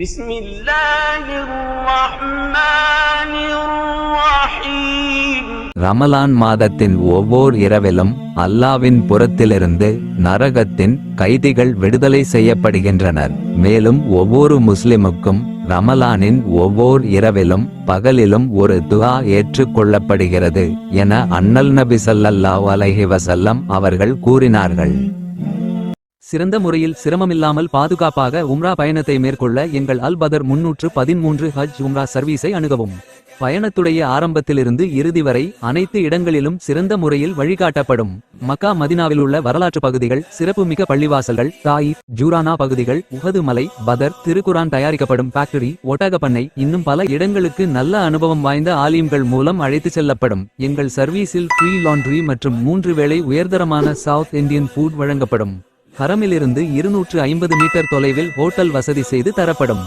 بسم الله الرحمن الرحيم. ரமலான் மாதத்தின் ஒவ்வொரு இரவிலும் அல்லாவின் புறத்திலிருந்து நரகத்தின் கைதிகள் விடுதலை செய்யப்படுகின்றனர். மேலும் ஒவ்வொரு முஸ்லிமுக்கும் ரமலானின் ஒவ்வொரு இரவிலும் பகலிலும் ஒரு துஆ ஏற்றுக் கொள்ளப்படுகிறது என அண்ணல் நபி ஸல்லல்லாஹு அலைஹி வஸல்லம் அவர்கள் கூறினார்கள். சிறந்த முறையில் சிரமமில்லாமல் பாதுகாப்பாக உம்ரா பயணத்தை மேற்கொள்ள எங்கள் அல் பதர் 313 ஹஜ் உம்ரா சர்வீஸை அணுகவும். பயணத்துடைய ஆரம்பத்திலிருந்து இறுதி வரை அனைத்து இடங்களிலும் சிறந்த முறையில் வழிகாட்டப்படும். மக்கா மதினாவில் உள்ள வரலாற்று பகுதிகள், சிறப்புமிக்க பள்ளிவாசல்கள், தாயிஃப், ஜூரானா பகுதிகள், உஹது மலை, பதர், திருக்குரான் தயாரிக்கப்படும் ஃபேக்டரி, ஒட்டகப்பண்ணை, இன்னும் பல இடங்களுக்கு நல்ல அனுபவம் வாய்ந்த ஆலிம்கள் மூலம் அழைத்து செல்லப்படும். எங்கள் சர்வீஸில் ஃப்ரீ லாண்ட்ரி மற்றும் 3 வேளை உயர்தரமான சவுத் இந்தியன் ஃபுட் வழங்கப்படும். ஹரமிலிருந்து 250 மீட்டர் தொலைவில் ஹோட்டல் வசதி செய்து தரப்படும்.